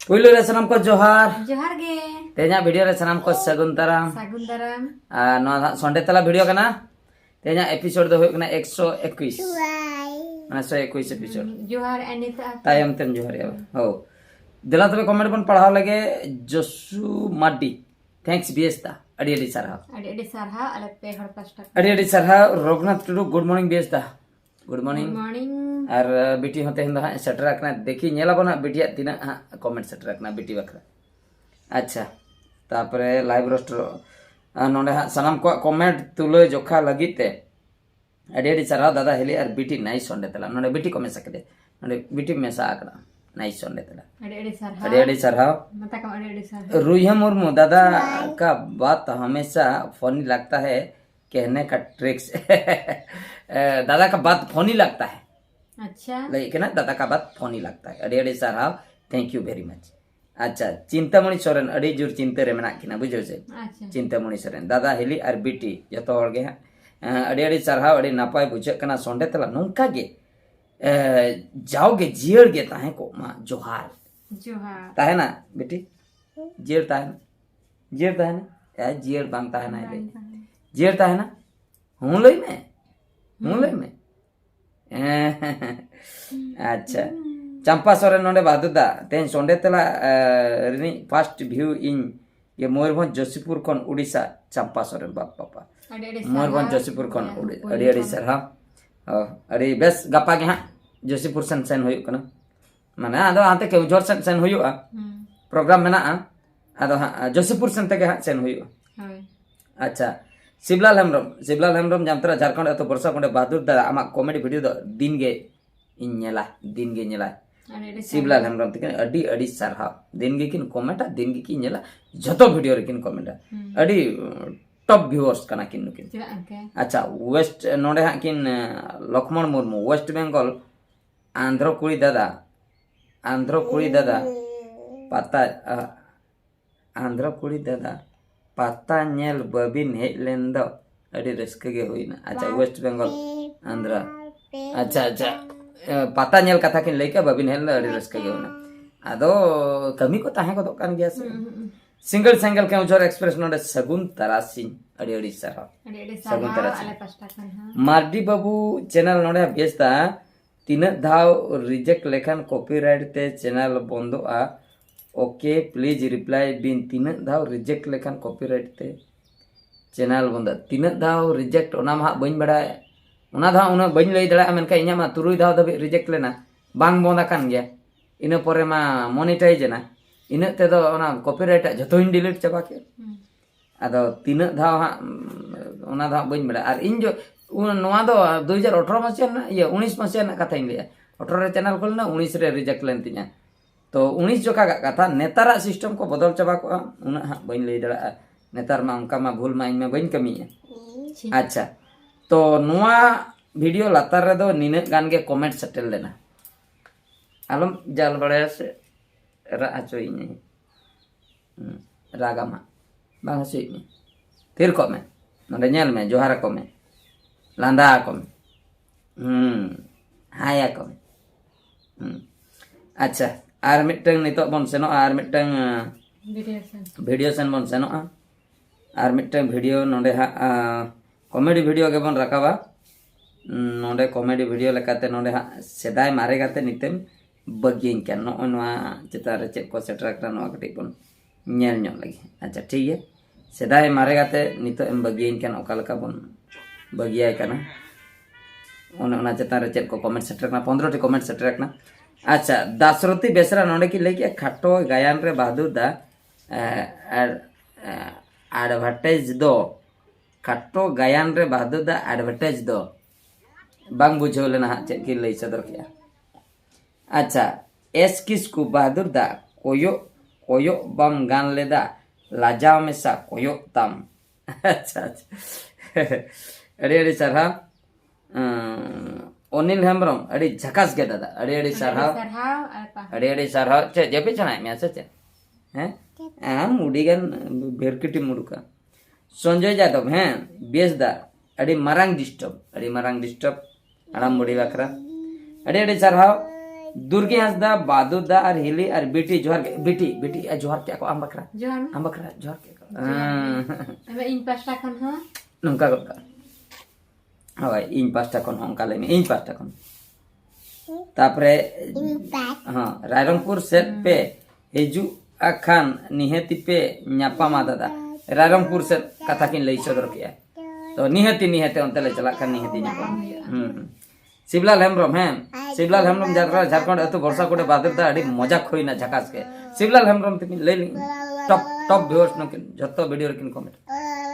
पुइलो रे सनम को जोहार जोहार गे तेजा वीडियो रे सनम को सगुन दाराम नो संडे तला वीडियो कना तेजा एपिसोड दो होय कना 121 माने 121 एपिसोड जोहार अनिता तायम तेम जोहार या हो दिला तबे कमेंट बन पढ़ाव लगे जसु माडी थैंक्स बिएस्ता अडी अडी सरहा अले पे हर पास्टा अडी सरहा रघुनाथ टुडू गुड मॉर्निंग बिएस्ता गुड मॉर्निंग और बेटी होते हिंदा सेटर रखना देखी नेला बना बेटिया तीना कमेंट सेटर रखना बेटी बखरा अच्छा तापरे लाइव रोस्टर नोंडे सनम को कमेंट तुले जोखा लगिते अडी अडी सरहा दादा हेली और बेटी नाइस संडे तला नोंडे बेटी कमेंट सकदे नोंडे बेटी मेसा आकड़ा नाइस संडे तला अडी अडी सरहा मता का अडी सरहा रूहिया मुर्मू दादा का बात हमेशा फनी लगता है कहने का ट्रिक्स दादा का बात फनी लगता है अच्छा लेकिन दादा का बात फनी लगता है अड़ी अड़ी साराव थैंक यू वेरी मच अच्छा चिंतामणि सोरेन अड़ी जोर चिंता रे मेना किना बुझो से चिंतामणि सोरेन दादा हेली और बीटी जतो हर गे अड़ी अड़ी साराव अड़ी नापाय बुझे कना संडे तला नोंका गे जाओगे जियड़ गे ताहे को मा जोहार ताहे ना बेटी जियड़ ताहे ना या जियड़ बांग ताहे ना जियड़ ताहे ना हूं लई में अच्छा चंपा सोरेन नोंडे बादुदा तेन संडे तला रिनी फर्स्ट व्यू इन ये मयूरभंज जोशीपुर खन उड़ीसा चंपा सोरेन बाप पापा मयूरभंज जोशीपुर खन अड़ी अड़ी सरहा अड़ी बेस गपा के हां जोशीपुर सन सेन होय कना माने आदो आते केउझोर सन सेन होयुआ प्रोग्राम मेना आदो जोशीपुर सन तके हां सेन होयुआ अच्छा शिवलाल हेम्ब्रम जामतरा झारखंड अतो बरसा कोंडे बहादुर दादा आमा कॉमेडी वीडियो दो दिन गे नेला शिवलाल हेम्ब्रम तके अडी अडी सरहा दिन गे किन कमेंटा दिन गे किन नेला जतो वीडियो रे किन कमेंटा अडी टॉप व्यूअर्स कना किन नुकिन अच्छा वेस्ट नोडे हा किन लक्ष्मण मुर्मू वेस्ट बंगाल आंध्र कुड़ी दादा पाता आंध्र कुड़ी दादा पाता नेल बबिन हेलेन दो अड़ी रस्के गे होइना अच्छा वेस्ट बंगाल आंध्र अच्छा पाता नेल कथा किन लइका बबिन हेल अड़ी रस्के गे होना आदो कमी को ताहे को दोकान गया से सिंगल केउझोर एक्सप्रेस नोडे सगुन तरासिन अड़ी अड़ी सरहा सगुन तरासिन मार्डी बाबू चैनल नोडे बेस्ता तीन धाव रिजेक्ट लेखन कॉपीराइट ते चैनल बंदोआ ओके प्लीज रिप्लाई बिन तीन धाव रिजेक्ट लेखन कॉपीराइट ते चैनल बंद तीन धाव रिजेक्ट ओना मा बइन बड़ाय ओना धाव उना बइन लई दड़ा मेनका इnya मा तुरुई धाव दबे रिजेक्ट लेना बांग बंदा कान गया इना परे मा मोनेटाइज ना इना ते दो ओना कॉपीराइट जतो इन डिलीट चबा के आदो तीन धाव ओना धाव बइन बड़ा और इन जो नोआ दो 2018 मसिया ना ये 19 मसिया ना कथा इन लिया 18 रे चैनल खोल ना 19 रे रिजेक्ट लेन तिnya तो 19 जोका कथा नेतारा सिस्टम को बदल चबा को उना बइन लई दड़ा नेतार मा उनका मा भूल मा इन में बइन कमी है अच्छा तो नोआ वीडियो लातार रे दो निने गान गे कमेंट सेटल लेना आलम जाल बड़े से रा अचोई नहीं रागा मा बांग से थिर को में नोडे नेल में जोहार को में लांदा को में हाया को में अच्छा आर मिटंग नितो बन सेनो आर मिटंग वीडियो सेन बन सेनो आर मिटंग वीडियो नोडे हा कॉमेडी वीडियो के बन रखावा नोडे कॉमेडी वीडियो लेकाते नोडे हा सेदाय मारे गाते नितेम बगिन के नो नोआ चितारे चेक को सेटर करा नो कटी बन नेल न्यो लगी अच्छा ठीक है सेदाय मारे गाते नितो एम बगिन के नो कालका बन बगिया कना ओना चितारे चेक को कमेंट सेटर कना 15 टी कमेंट सेटर कना अच्छा दासरथी बेसरा नोडे की लेके खाटो गायन रे बहादुर दा एडवर्टाइज दो खाटो गायन रे बहादुर दा एडवर्टाइज दो बांग बुझो लेना चेक की लई सदर किया अच्छा एस किसकु बहादुर दा कोयो बम गान लेदा लाजाव में सा कोयो तम अच्छा अड़ी अड़ी सरहा अनिल हेम्ब्रम अड़ी झकास के दादा अड़ी सरहा चे जेपे चना में से हैं मुडी गन भेरकिटी मुडुका संजय यादव हैं बेसदा अड़ी मरांग डिस्टर्ब आराम मुडी बकरा अड़ी सरहा दुर्गी हंसदा बादुदा और हिली और बेटी जोहर बेटी बेटी जोहर क्या को आम बकरा Johan. आम बकरा जोहर क्या को Ame in pasta kan ha? नंका को हवाई इन पास्ता कोन onka लेने इन पास्ता कोन तापरे हाँ रायरंगपुर सेट पे हिजू अखान निहती पे न्यापामा दादा रायरंगपुर सेट कथा किन लई सदर किया तो निहती निहते उनते ले चला kan निहती न्यापामा शिवलाल हेम्ब्रम हैं शिवलाल हेम्ब्रम जात्रा झारखंड अतु वर्षा कोडे बादर दा अड़ी मजाक होइना झकास के शिवलाल हेम्ब्रम तिन ले टॉप टॉप व्यूअर्स न किन जत्तो वीडियो रकिन कमेंट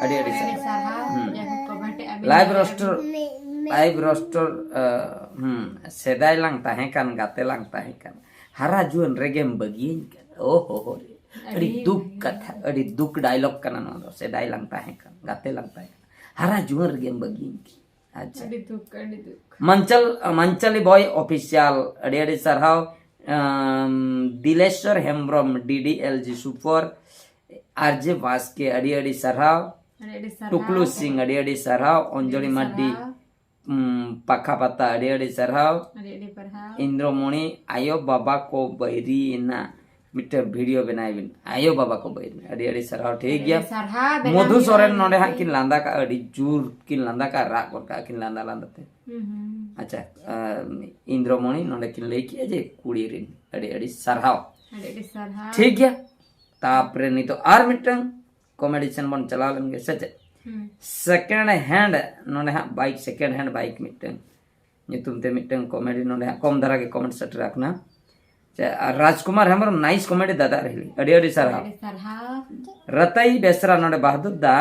अड़ी अड़ी Saha. Yang comment Ame. Live रोस्टर सेदाय लांग ताहे कान गाते लांग ताहे कान हरा जुन रेगेम बगिन ओ हो अड़ी दुख डायलॉग कना न सेदाय लांग ताहे कान गाते लांग ताहे हरा जुन रेगेम बगिन अच्छा Adiduk. मंचली बॉय ऑफिशियल अड़ी अड़ी सरहाव Dileshwar Hembram DDLG super RJ वास्के अड़ी अड़ी सरहाव Adi Sarha. टुकलू सिंह अड़ी अड़ी सरहाव अंजलि मड्डी पाखा पत्ता अड़ी अड़ी सरहाव Adi Parha. इंद्रमणि आयो बाबा को बहरी ना मिटे वीडियो बनाए बिन आयो बाबा को बहरी अड़ी अड़ी सरहाव ठीक गया Sarha. मधु सोरेन नोडे हा किन लांदा का अड़ी जूर किन लांदा का राग और का किन लांदा लांदाते अच्छा इंद्रमणि नोडे किन लेकी जे कुड़ी रिन अड़ी अड़ी सरहाव Adi Sarha. ठीक गया तापरे नहीं तो आर मिटंग कॉमेडी सन बन चला लेंगे सच सेकंड हैंड नोडे हा बाइक सेकंड हैंड बाइक मिटंग नितुम ते मिटंग कॉमेडी नोडे हा कम धरा के कमेंट सेट रखना राजकुमार हेम्ब्रम नाइस कॉमेडी दादा रहली अड़ी अड़ी सरहा Adi Sarha. रतई बेसरा नोडे बहादुर दा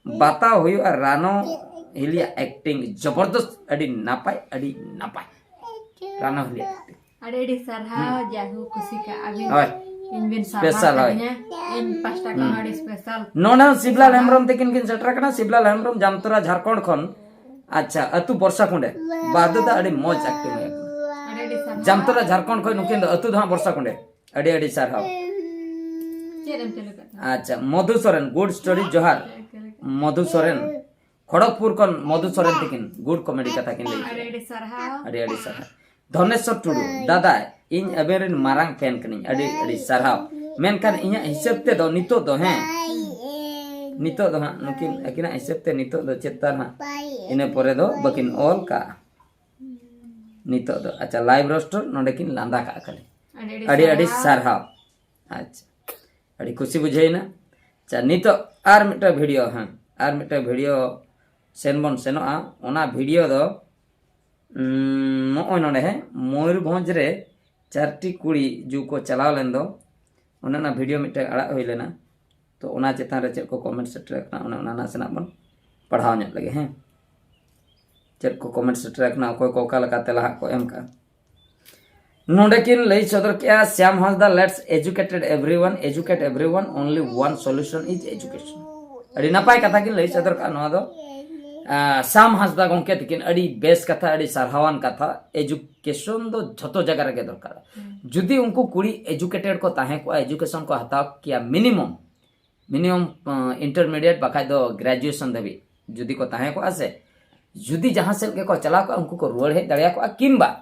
बाता हुई और रानो हिलिया एक्टिंग जबरदस्त अड़ी नापाय रानो हिलिया acting Adi Sarha. Jahu kusika Abin. ओए Inbin Special, Sarha. In pasta kan adi special. नोना शिवलाल हेम्ब्रम तेकिन किन सेटर कना शिवलाल हेम्ब्रम जामतरा झारखंड खन अच्छा अतु वर्षा कुंडे बहादुर दा अड़ी मौज एक्टिंग है Adi Sarha. जामतरा झारखंड खन नुकिन अतु धा वर्षा कुंडे अड़ी अड़ी सरहाव Cedem celukat. अच्छा मधु सोरेन गुड स्टोरी जोहार मधु सोरेन खड़गपुर कन मधु सोरेन तेकिन गुड कॉमेडी कथा किन ले Adi Sarha. अड़ी अड़ी सरहाव धनेश्वर टुडू दादा इन अबेरिन मारांग फैन कनी अड़ी अड़ी सरहाव मेनखान इnya हिसाब ते दो नितो दो हैं नितो दो हां नुकिन अकिना हिसाब ते नितो दो चेतन हां इने परे दो बकिन ऑल का नितो दो अच्छा लाइव रोस्टर नोडे किन लांदा का कले अड़ी अड़ी सरहाव अच्छा अड़ी खुशी बुझेना अच्छा नितो आर मिटा वीडियो हां आर मिटा वीडियो सेनबन सेनोआ ओना वीडियो दो नोय नोडे है मयूरभंज रे चारटी कुड़ी जू को चलाव लेन दो ओना वीडियो मिटे अड़ा होई लेना तो ओना चेतान रे चेक को कमेंट सेट रखना ओना नासेना बन पढ़ाव ने लगे हैं चेक को कमेंट सेट रखना कोई को का लगा तेला को एम का नोडे किन लई सदर क्या Shyam Hansda let's educate everyone only one solution is education अड़ी नपाय कथा किन लई सदर का नवा दो श्याम हंसदा गोंके तकिन अड़ी बेस कथा अड़ी सरहावान कथा एजुकेशन दो झतो जगह रे दरकार जुदी उनको कुड़ी एजुकेटेड को ताहे को एजुकेशन को हताव किया मिनिमम इंटरमीडिएट बाकाय दो ग्रेजुएशन दबी जुदी को ताहे को आसे जुदी जहां से को चला को उनको को रुआड़ हे दड़िया को किंबा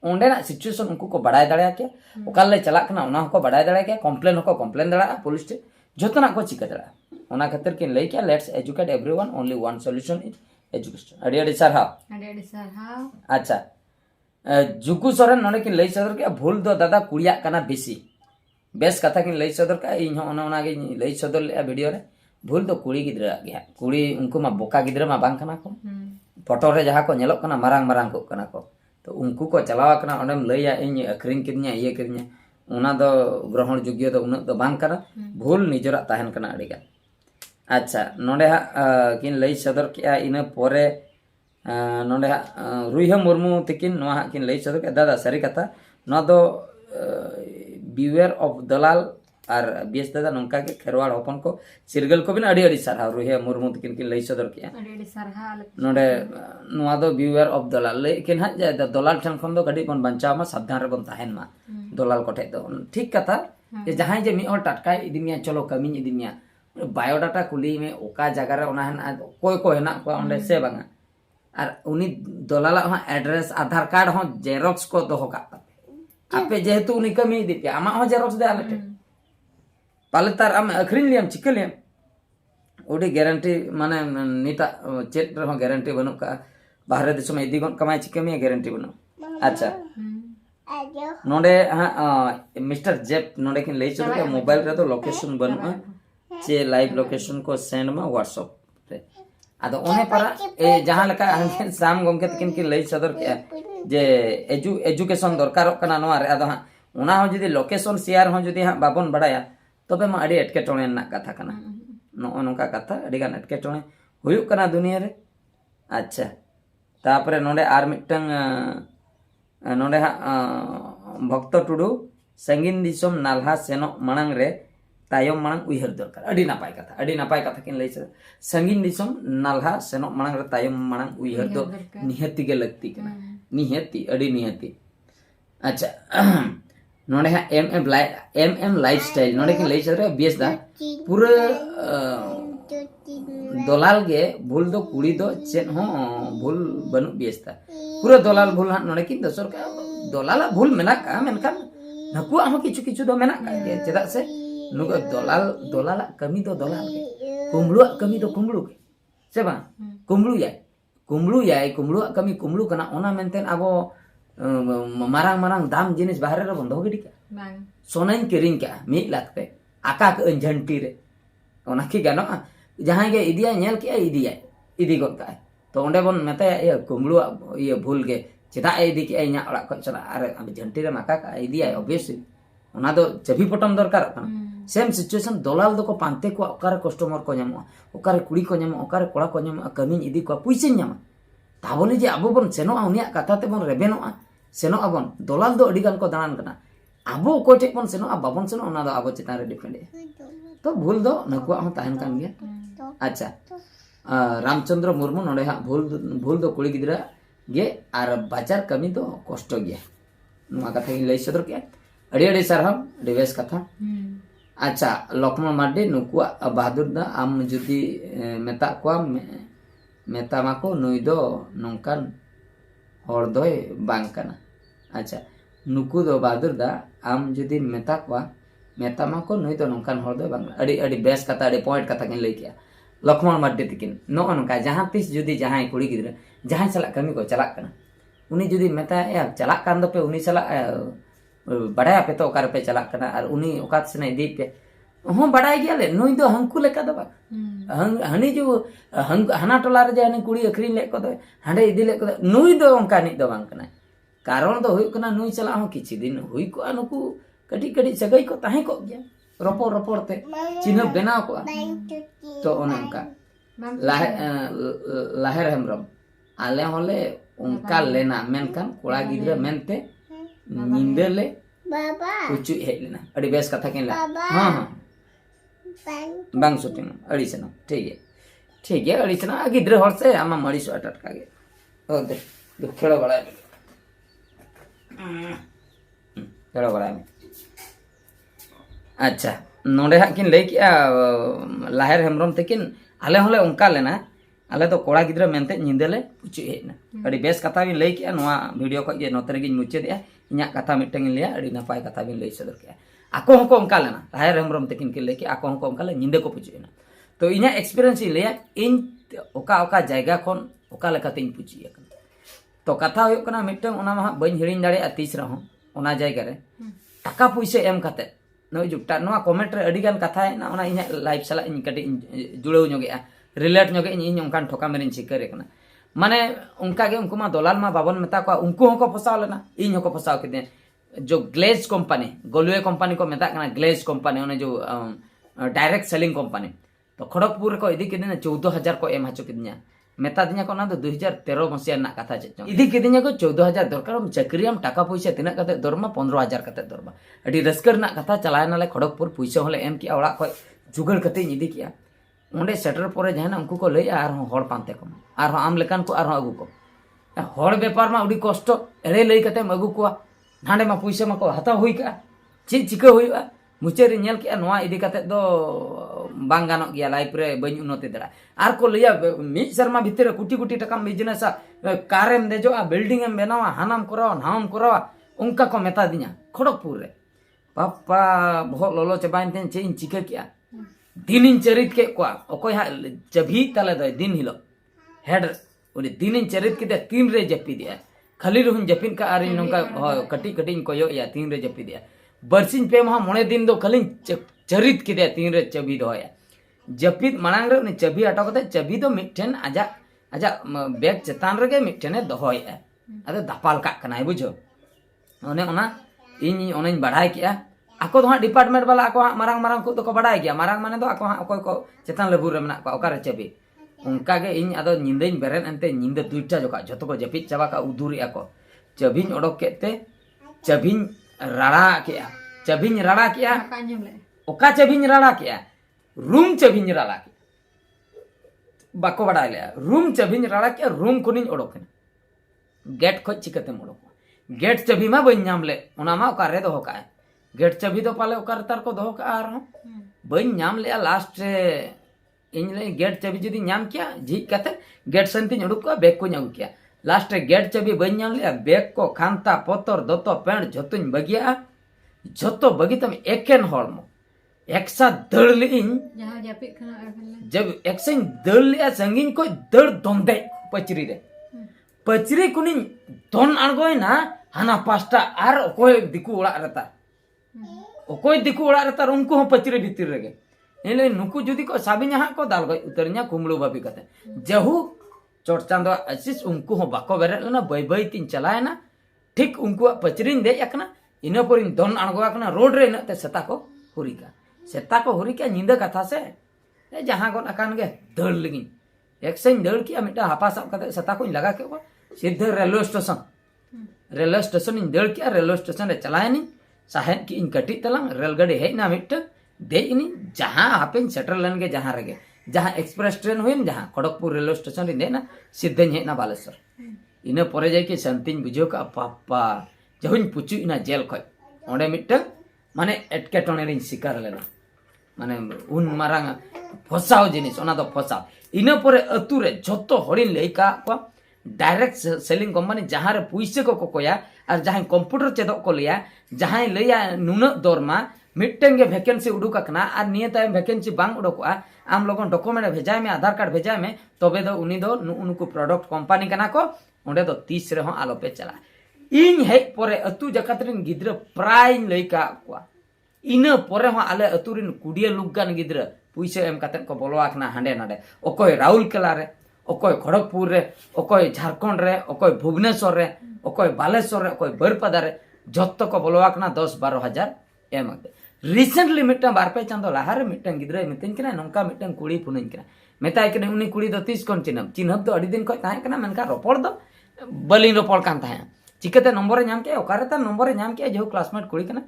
ओंडेना सिचुएशन उनको को बड़ाय दड़िया के ओकाले चला कना ओना को बड़ाय दड़िया के कंप्लेन दड़ा पुलिस टे जतना को चिका दड़ा ओना खातिर किन लई के let's educate everyone only one solution is education अड़ी अड़ी सरहाव Adi Sarha. अच्छा जुकू सोरेन नोने किन लई सदर के भूल दो दादा कुड़िया कना बेसी बेस कथा किन लई सदर का इन ओना ओना गे लई सदर ले वीडियो रे भूल दो कुड़ी गिद्रा गया कुड़ी उनको मा बोका गिद्रा मा बांग कना को फोटो रे जहां को नेलो कना मारांग मारांग को कना को तो उनको को चलावा कना ओंडेम लईया इन अखरिन किन्या ये किन्या ओना दो ग्रहण योग्य दो उना दो बांग कना भूल निजरा ताहन कना अड़ीगा अच्छा नोडे हा किन लई सदर के इन पोरे नोडे हा रुइहा मुर्मू तकिन नोआ हा किन लई सदर के दादा सारी कथा नो दो बिवेयर ऑफ दलाल और बीएस दादा नोंका के खेरवाड़ होपन को सिरगल को बिन अड़ी अड़ी सरहा रुइहा मुर्मू तकिन किन लई सदर के Adi Sarha. नोडे नोआ दो बिवेयर ऑफ दलाल लेकिन हा जे दलाल ठन खन दो गडी बन बंचाव मा सावधान रे बन ताहेन मा दलाल कोठे दो ठीक कथा जे जहां जे मी और टटका इदिमिया चलो कमी इदिमिया बायोडाटा कुली में ओका जगह रे ओना हन कोई को हेना को ओंडे से बांगा और उनी दलाल हा एड्रेस आधार कार्ड हो जेरॉक्स को दोहो का आपे जेहेतु उनी कमी इदी पे आमा हो जेरॉक्स दे आले पाले तार आम अखरिन लियम चिका लियम उडी गारंटी माने नीता चेट रहो गारंटी बनु का बाहर दिसम इदी गन कमाय चिका में गारंटी बनु अच्छा नोडे मिस्टर जेप नोडे किन ले चलो के मोबाइल रे तो लोकेशन बनु चे लाइव लोकेशन को सेंड में व्हाट्सएप रे आदो ओने पर ए जहां लका हन साम गमके तकिन की ले सदर के जे एजुकेशन दरकार कना नोआ रे आदो ओना हो जदी लोकेशन शेयर हो जदी हां बाबन बडाया तबे मा अडी एटके टोणे ना कथा कना नो नोका कथा अडी गान एटके टोणे हुयु कना दुनिया रे अच्छा तापरे नोडे आर मिटंग नोडे भक्त टुडू संगीन दिसम नालहा सेनो मणंग रे तायम मणंग उयहर दरकार अडी नापाय कथा किन लई संगीन दिसम नालहा सेनो मणंग रे तायम मणंग उयहर दो निहति के लगती कना निहति अडी निहति अच्छा नोडे एम लाइफस्टाइल नोडे किन लई रे बेस दा पूरा दलाल गे भूल दो कुड़ी दो चेन हो भूल बनु बेस दा पूरा दलाल भूल हां नोडे किन दसर का दलाला भूल मेना का मेनखान नकुआ हम किछु दो मेना का चेदा से नुगा दलाला कमी दो दलाल के कुंबलुआ कमी दो कुंबलु के से बा कुंबलु याय कमी कुंबलु कना ओना मेनतेन आबो मारांग दाम जिनिस बाहर रे बंधो गिडी का सोनाइन किरिंग का 1 लाख पे आका के अंजंटी रे ओना की गानो जहां के इदिया नेल के इदी गत का तो ओंडे बन मेता ये कुंबलुआ ये भूल के चेदा इदी के इना ओड़ा को चला अरे अंजंटी रे माका का इदिया ऑब्वियसली ओना दो चबी पटम दरकार कना सेम सिचुएशन दलाल दो को पांते को ओकारे कस्टमर को न्यामो ओकारे कुड़ी को न्यामो ओकारे कोड़ा को न्यामो कमी इदी को पुइसे न्यामा ताबोले जे आबो बन सेनो उनिया कथा ते बन रेबेनो सेनो अबन दलाल दो अडी गान को दानान कना आबो कोटे बन सेनो बाबन सेनो ओना दो आबो चितान रे डिपेंड तो भूल दो नकुआ हो ताहन कान गया अच्छा रामचंद्र मुर्मू नोडे हा भूल दो कुड़ी गिदरा गे आर बाजार कमी दो कष्ट गया नुआ कथा लई सदर के अड़ी सारहाव अड़ी बेस कथा अच्छा लक्ष्मण मार्डी नुकुआ बहादुर दा आम जुदी मेता को मेता माको नुई दो नोंकान हर दोय बांग कना अच्छा नुकु दो बहादुर दा आम जुदी मेता को मेता माको नुई दो नोंकान हर दोय बांग अड़ी बेस कथा अड़ी पॉइंट कथा किन लई किया लक्ष्मण मार्डी तकिन नो अनका जहां तीस जुदी जहां कुड़ी गिदरा जहां चला कमी को चला कना उनी जुदी मेता या चला कान दो पे उनी चला बड़ाया पे तो ओकार पे चला कना और उनी ओकात से दी पे हो बड़ाई गया ले नुई दो हंकु लेका दो हनी जो हना टोला रे हनी कुड़ी अखरी ले को दो हांडे इदी ले को नुई दो ओंका नि दो बांग कना कारण दो हुई कना नुई चला हो किछि दिन हुई को नुकु कटी सगई को ताहे को गया रपोर ते चिन्ह बनाव को तो ओनका लाहेर हेमरम आले होले उनका लेना मेनखान कोड़ा गिद्रा मेनते निंदेले बाबा कुछ हेलना अड़ी बेस कथा किन ला हां बांग शूटिंग अड़ी सना ठीक है अड़ी सना गिद्रा हर से आमा मड़ी सो अटका गे ओ दे खेलो बड़ा में अच्छा नोडे हा किन लई किया लाहेर हेमरम तकिन आले होले उनका लेना आले तो कोड़ा गिद्रा मेनते निंदेले कुछ हेना अड़ी बेस कथा भी लई किया नोआ वीडियो को जे नोतरे गिन मुचे दिया इन्या कथा मिटंग लिया अड़ी नपाय कथा भी लई सदर के आको हको उनका लेना लाहेर हेमरम तकिन के लई कि आको हको उनका ले निंदे को पुचेना तो इन्या एक्सपीरियंस लिया इन ओका जायगा खन ओका लेकातेन पुचिया तो कथा हो कना मिटंग ओना मा बइन हिड़िन दाड़े तीस रहो ओना जायगा रे टाका पैसा एम काते नोय जुटा नोआ कमेंट रे अडी गान कथा ना ओना इन्या लाइव सला इन कटी जुड़ाव ñoगे रिलेट ñoगे इन ओंकान ठोका मेरिन चिकरे कना माने उनका के उनको मा दलाल मा बाबन मेता को उनको हको फसाव लेना इन हको फसाव के जो ग्लेज कंपनी गोलवे कंपनी को मेता कना ग्लेज कंपनी ओने जो डायरेक्ट सेलिंग कंपनी तो खड़गपुर को इदी के दिन 14000 को एम हचो किद냐 मेता दिnya को ना तो 2013 मसिया ना कथा चेचो इदी के दिnya को 14000 दरकार चाकरियाम टाका पैसा तिना कते दरमा 15000 कते दरमा अडी रस्कर ना कथा चलाय नाले खड़गपुर पैसा होले एम की ओड़ा को जुगड़ कते इदी किया ओंडे सेटर परे जहना उनको को लई आर हड़ पांते को आर आम लेकान को आर अगु को हड़ व्यापार मा उडी कष्ट एड़े लई कते अगु को हांडे मा पैसा मा को हता हुई का चिका हुईवा मुचे रे नेल के नोआ इदी कते दो बांग गानो गया लाइफ रे बኝ उन्नति दरा आर को लिया मी शर्मा भीतर कोटी टका बिजनेस कारेम देजो बिल्डिंग एम बनावा हानाम करावा नाम करावा उनका को मेता दिया खड़गपुर रे पापा बहुत लोलो चबाइन तेन चे इन चिका किया दिन इन चरित के को ओको हा जभी तले दो दिन हिलो हेड उनी दिन इन चरित के 3 रे जपी दिया खाली रहन जपिन का आरी नंका कटी कटी को यो या 3 रे जपी दिया बरसिन पे महा मोने दिन दो खाली चरित के 3 रे चबी दो या जपित मांग रे उनी चबी अटो कते चबी दो मिठन आजा आजा बैग चेतान रे मिठने दोहोया अदो दापाल का कनाय बुझो ओने ओना इन ओनेन बढ़ाई किया आको तो डिपार्टमेंट वाला आको मारंग मारंग को तो को बढ़ाई गया मारंग माने तो आको अकोय को चेतान लेबुर रे मना को ओकारे चबी उनका गे इन आदो निंदेन बेरेन अंते निंदे दुइटा जोका जतो को जपित चाबा का उदुरी आको चबिन ओडक केते चबिन राड़ा किया चबिन राड़ा किया कांजम ले ओका चबिन राड़ा किया रूम चबिन राड़ा किया बाको बढ़ाई ले रूम चबिन राड़ा किया रूम कुनिन ओडक गेट खो चिकते मोडक गेट चबी मा बइन नाम ले ओना मा ओकारे दो होका गेट चबी तो पाले ओकार तार को दो का आर बइन नाम ले लास्ट रे इन ले गेट चबी जदी नाम किया जी कते गेट संति उडुक को बैग को नाम किया लास्ट रे गेट चबी बइन नाम ले बैग को खांता पत्तर दोतो पेंट जतुन बगिया जतो बगी तम एकेन हॉर्मो एकसा दड़ लेइन जहां जापे खना अफले जब एक्सन दड़ लिया संगीन को दड़ दोंदे पचरी रे पचरी कुनिन दोन अणगोय ना हाना पास्टा आर ओकोय दिकु ओड़ा रहता ओकोय दिकु ओड़ा रहता उनको हम पचरी भीतर रगे एले नुकु जुदी को साबी यहाँ को दाल गई उतरnya कुमड़ू भाभी कहते जहू चोरचांदो आशीष उनको हो बाको बेरे लेना बई बई तीन चलाए ना ठीक उनको पचरीन दे एकना इना पर दोन अणगो एकना रोड रे इनते सेता को हुरिका निंदा कथा से जहां को अकान गे दड़ लगिन एक्सन दड़ किया मिटा हापा सब कते सेता को लगा के सीधे रेलवे स्टेशन इन दड़ किया रेलवे स्टेशन रे चलाए नी साहेब की इन कटी तलांग रेलगाड़ी है ना मिट दे इन जहां हापेन सेटल लन के जहां रगे जहां एक्सप्रेस ट्रेन हुई जहां खड़गपुर रेलवे स्टेशन रे देना सीधे है ना बालेश्वर इन परे जाय के शांतिन बुझो का पापा जहुन पुचु इना जेल खय ओंडे मिट माने एटके टोने रे शिकार लेना माने उन मारांग फसाओ जिनिस ओना दो फसाओ इन परे अतु रे जतो हरिन लेका को डायरेक्ट सेलिंग कंपनी जहां रे पुइसे को कोया और जहां कंप्यूटर चेदो को लिया जहां लैया नुना दरमा मिट्टन के वैकेंसी उडुक कना और निय तायम वैकेंसी बांग उडुकआ आम लोगन डॉक्यूमेंट भेजाय में आधार कार्ड भेजाय में तबे दो उनी दो उनको प्रोडक्ट कंपनी कना को ओंडे दो 30 रे हो आलो पे चला इन हे परे अतु जकत रिन गिद्र प्राय लैका को इन परे हो आले अतु रिन कुडिया लुगान गिद्र पुइसे एम कते को बोलवाकना हांडे नाडे ओकोय राउरकेला रे ओकोय खड़गपुर रे ओकोय झारखंड रे ओकोय भुवनेश्वर रे ओकोय बालेश्वर रे ओकोय बरपदा रे जत्तो को बोलवाकना 10-12 हजार एम रिसेंटली मिटन बारपे चांदो लाहारे मिटन गिद्रे मितिन कना नंका मिटन कुड़ी पुनिन कना मेताय कने उनी कुड़ी दो 30 कोन चिन्हब दो अडी दिन को ताहे कना मनका रोपड़ दो बलिन रोपड़ कान ताहे चिकते नंबर नाम के ओकारे ता नंबर नाम के जो क्लासमेट कुड़ी कना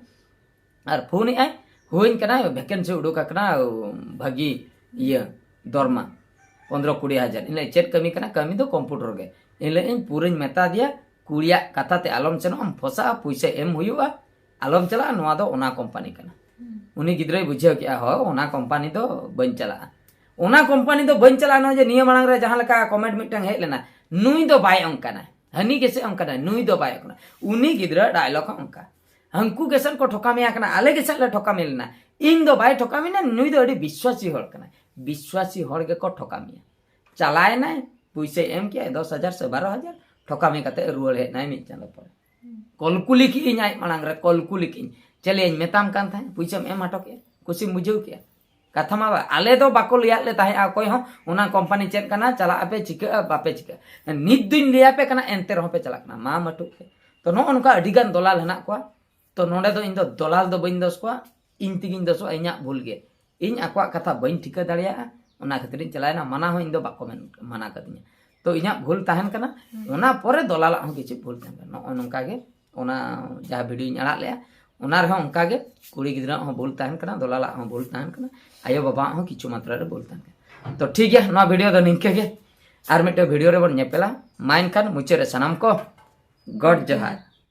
और फोन आय होइन कना वैकेंसी उडुक कना भागी ये दरमा 15-20 हजार इले चेक कमी कना कमी दो कंप्यूटर गे इले इन पूरे मेता दिया कुड़िया कथा ते आलम चनो हम फसा पैसा एम हुआ आलम चला नवा दो ओना कंपनी कना उनी गिद्रे बुझे किया हो ओना कंपनी दो बन चला ओना कंपनी दो बन चला न जे नियम मांग रे जहां लका कमेंट मिटंग हे लेना नुई दो बाय अंकना हनी कैसे अंकना नुई दो बाय अंकना उनी गिद्रे डायलॉग अंका हंकू गेसन को ठोका मिया कना आले गेसन ले ठोका मिलना इन दो बाय ठोका मिना नुई दो अडी विश्वासी हड़ कना विश्वासी हड़ के को ठोका मिया चलाए ना पैसे एम किया 10,000 से 12,000 ठोका में कते रुआड़ हे नाय मिट चांदो पर कलकुली की इन आय मांग रे कलकुली की चले मेताम कान था पैसा एम हटो के कुछ बुझेउ के कथा मा आले दो बाको लिया ले ताहे आ कोई हो ओना कंपनी चेक कना चला आपे चिका बापे चिका नित दिन लिया पे कना एंते रहो पे चला कना मा मटु के तो नो उनका अडिगान दलाल हना को तो नोडे दो इन दो दलाल दो बइन दस को इन तिगिन दसो इना भूल गे इन आक्वा कथा बइन ठिका दाड़िया ओना खतरिन चलायना मना हो इन दो बाको मना कदिया तो इना भूल ताहन कना ओना परे दलाल हो किछि भूल ताहन नो नोंका गे ओना जा वीडियो इन अड़ा ले ओना रे उनका गे कुड़ी गिद्रा हो भूल ताहन कना दलाल हो भूल ताहन कना आयो बाबा हो किछु मात्रा रे भूल ताहन तो ठीक है नो वीडियो दो निंके गे आर मिटे वीडियो रे बन नेपेला माइन खान मुचे रे सनम को गॉड जोहार।